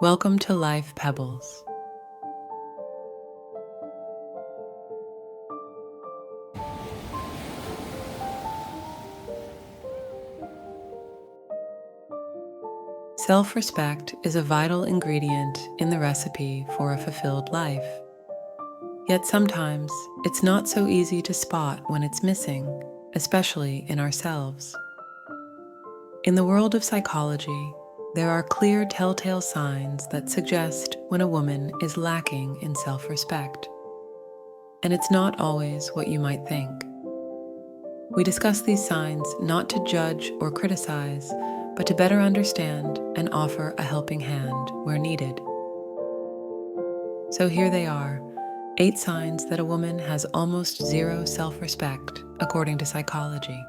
Welcome to Life Pebbles. Self-respect is a vital ingredient in the recipe for a fulfilled life. Yet sometimes it's not so easy to spot when it's missing, especially in ourselves. In the world of psychology, there are clear telltale signs that suggest when a woman is lacking in self-respect. And it's not always what you might think. We discuss these signs not to judge or criticize, but to better understand and offer a helping hand where needed. So here they are, 8 signs that a woman has almost zero self-respect, according to psychology.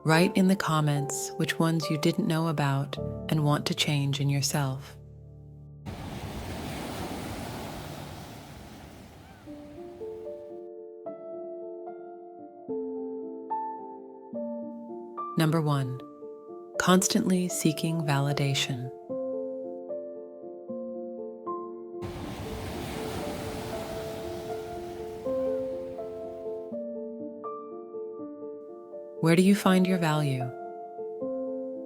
Write in the comments which ones you didn't know about and want to change in yourself. Number 1. Constantly seeking validation. Where do you find your value?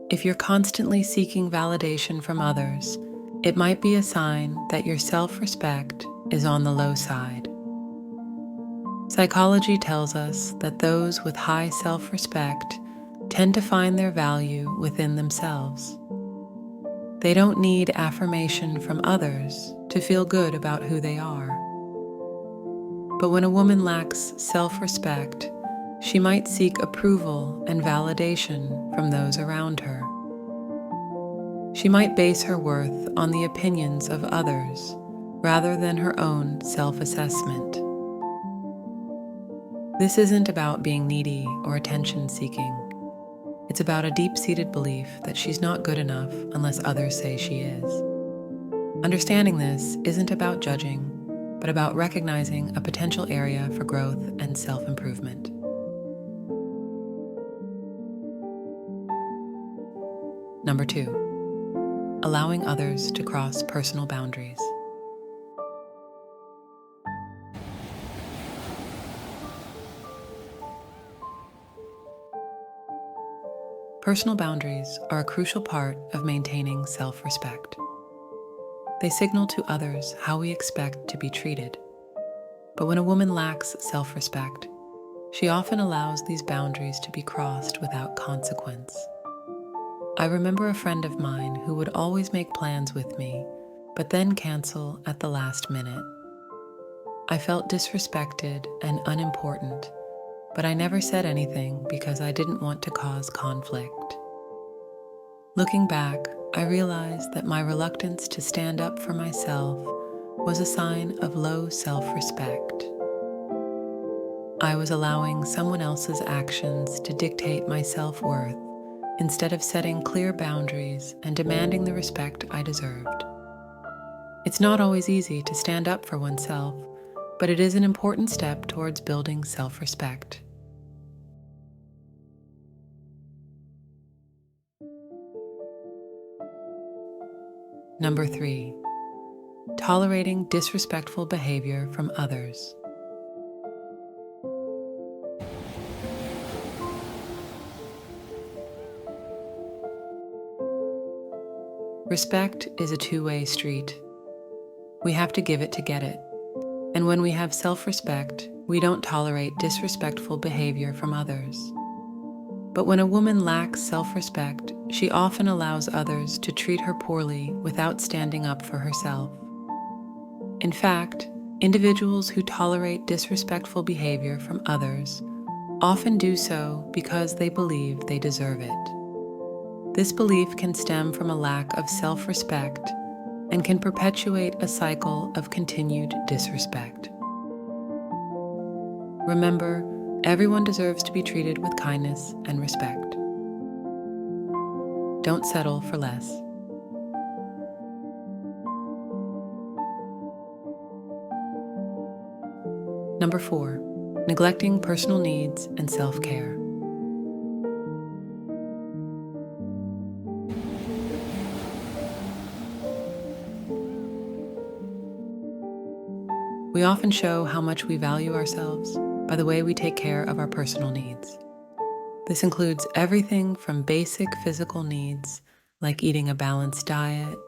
If you're constantly seeking validation from others, it might be a sign that your self-respect is on the low side. Psychology tells us that those with high self-respect tend to find their value within themselves. They don't need affirmation from others to feel good about who they are. But when a woman lacks self-respect, she might seek approval and validation from those around her. She might base her worth on the opinions of others rather than her own self-assessment. This isn't about being needy or attention-seeking. It's about a deep-seated belief that she's not good enough unless others say she is. Understanding this isn't about judging, but about recognizing a potential area for growth and self-improvement. Number 2, allowing others to cross personal boundaries. Personal boundaries are a crucial part of maintaining self-respect. They signal to others how we expect to be treated. But when a woman lacks self-respect, she often allows these boundaries to be crossed without consequence. I remember a friend of mine who would always make plans with me, but then cancel at the last minute. I felt disrespected and unimportant, but I never said anything because I didn't want to cause conflict. Looking back, I realized that my reluctance to stand up for myself was a sign of low self-respect. I was allowing someone else's actions to dictate my self-worth instead of setting clear boundaries and demanding the respect I deserved. It's not always easy to stand up for oneself, but it is an important step towards building self-respect. Number 3, tolerating disrespectful behavior from others. Respect is a two-way street. We have to give it to get it. And when we have self-respect, we don't tolerate disrespectful behavior from others. But when a woman lacks self-respect, she often allows others to treat her poorly without standing up for herself. In fact, individuals who tolerate disrespectful behavior from others often do so because they believe they deserve it. This belief can stem from a lack of self-respect and can perpetuate a cycle of continued disrespect. Remember, everyone deserves to be treated with kindness and respect. Don't settle for less. Number 4, neglecting personal needs and self-care. We often show how much we value ourselves by the way we take care of our personal needs. This includes everything from basic physical needs, like eating a balanced diet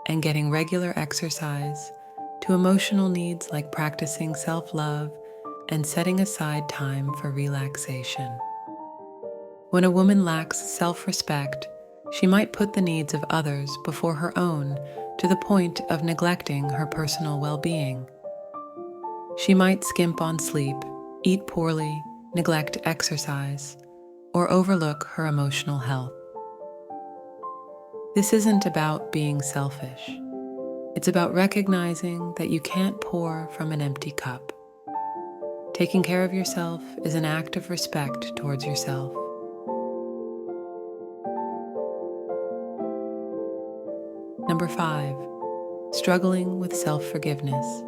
and getting regular exercise, to emotional needs like practicing self-love and setting aside time for relaxation. When a woman lacks self-respect, she might put the needs of others before her own to the point of neglecting her personal well-being. She might skimp on sleep, eat poorly, neglect exercise, or overlook her emotional health. This isn't about being selfish. It's about recognizing that you can't pour from an empty cup. Taking care of yourself is an act of respect towards yourself. Number 5, struggling with self-forgiveness.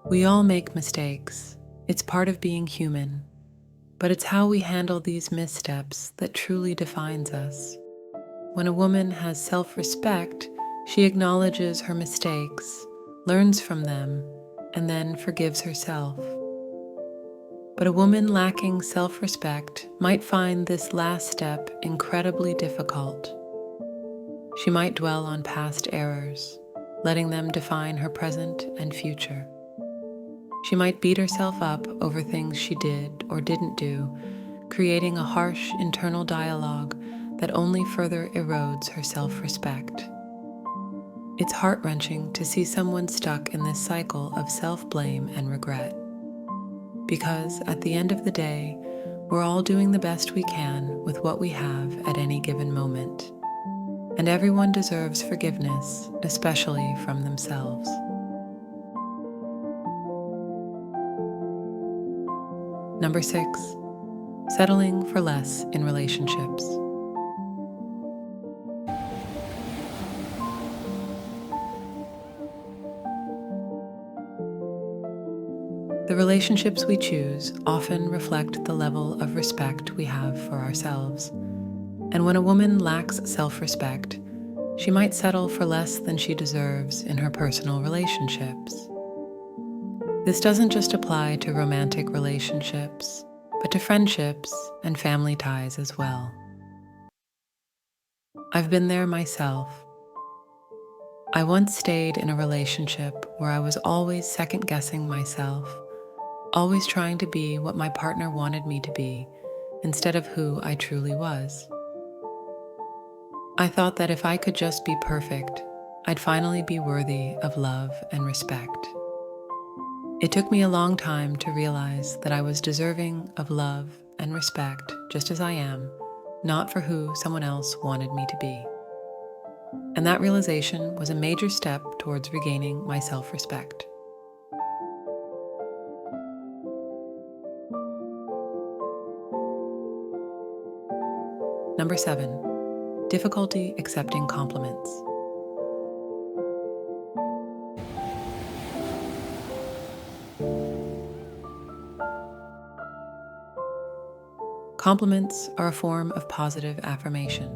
We all make mistakes. It's part of being human. But it's how we handle these missteps that truly defines us. When a woman has self-respect, she acknowledges her mistakes, learns from them, and then forgives herself. But a woman lacking self-respect might find this last step incredibly difficult. She might dwell on past errors, letting them define her present and future. She might beat herself up over things she did or didn't do, creating a harsh internal dialogue that only further erodes her self-respect. It's heart-wrenching to see someone stuck in this cycle of self-blame and regret. Because at the end of the day, we're all doing the best we can with what we have at any given moment. And everyone deserves forgiveness, especially from themselves. Number 6, settling for less in relationships. The relationships we choose often reflect the level of respect we have for ourselves. And when a woman lacks self-respect, she might settle for less than she deserves in her personal relationships. This doesn't just apply to romantic relationships, but to friendships and family ties as well. I've been there myself. I once stayed in a relationship where I was always second-guessing myself, always trying to be what my partner wanted me to be, instead of who I truly was. I thought that if I could just be perfect, I'd finally be worthy of love and respect. It took me a long time to realize that I was deserving of love and respect just as I am, not for who someone else wanted me to be. And that realization was a major step towards regaining my self-respect. Number 7, difficulty accepting compliments. Compliments are a form of positive affirmation.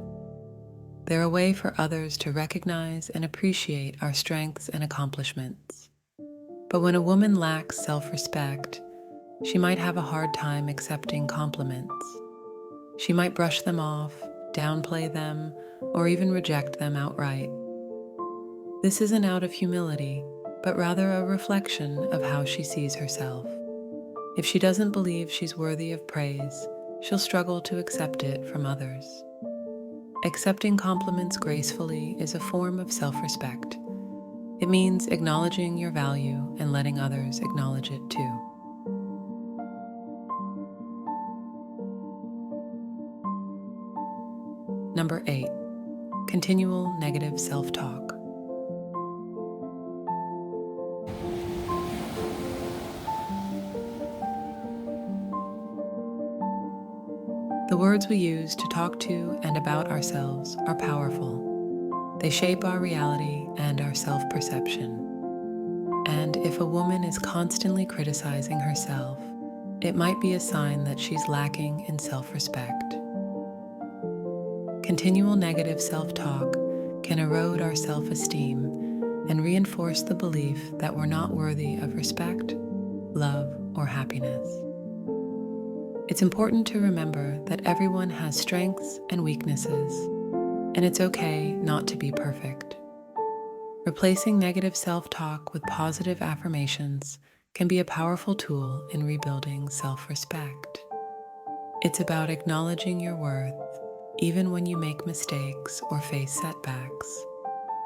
They're a way for others to recognize and appreciate our strengths and accomplishments. But when a woman lacks self-respect, she might have a hard time accepting compliments. She might brush them off, downplay them, or even reject them outright. This isn't out of humility, but rather a reflection of how she sees herself. If she doesn't believe she's worthy of praise, she'll struggle to accept it from others. Accepting compliments gracefully is a form of self-respect. It means acknowledging your value and letting others acknowledge it too. Number 8, continual negative self-talk. The words we use to talk to and about ourselves are powerful. They shape our reality and our self-perception. And if a woman is constantly criticizing herself, it might be a sign that she's lacking in self-respect. Continual negative self-talk can erode our self-esteem and reinforce the belief that we're not worthy of respect, love, or happiness. It's important to remember that everyone has strengths and weaknesses, and it's okay not to be perfect. Replacing negative self-talk with positive affirmations can be a powerful tool in rebuilding self-respect. It's about acknowledging your worth even when you make mistakes or face setbacks,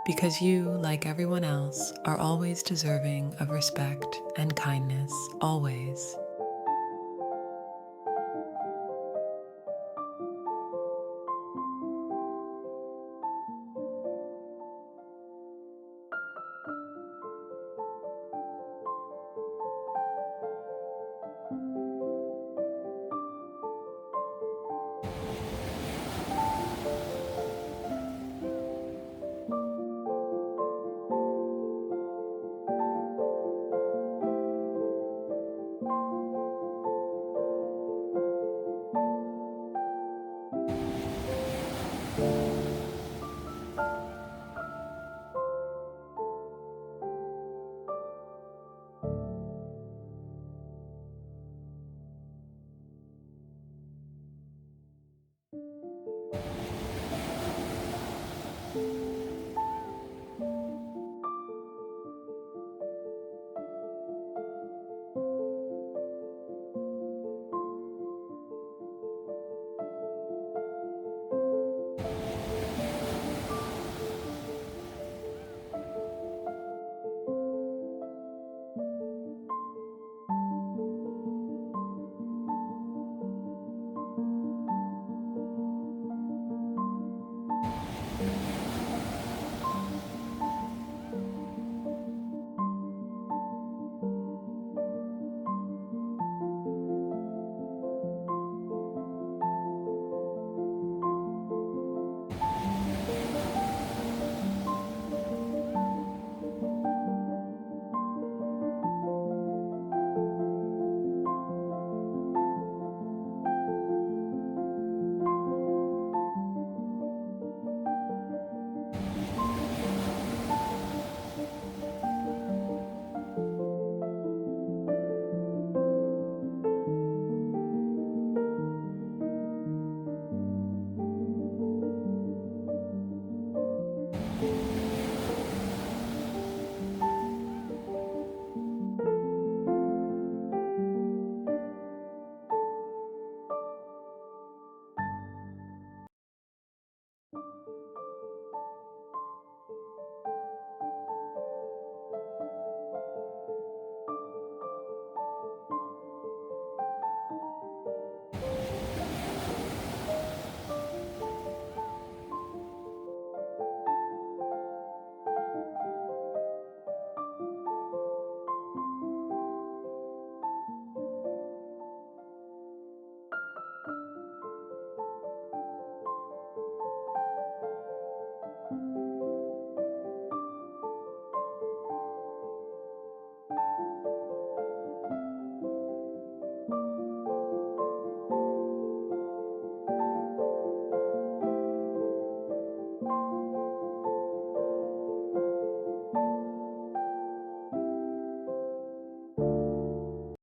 because you, like everyone else, are always deserving of respect and kindness, always.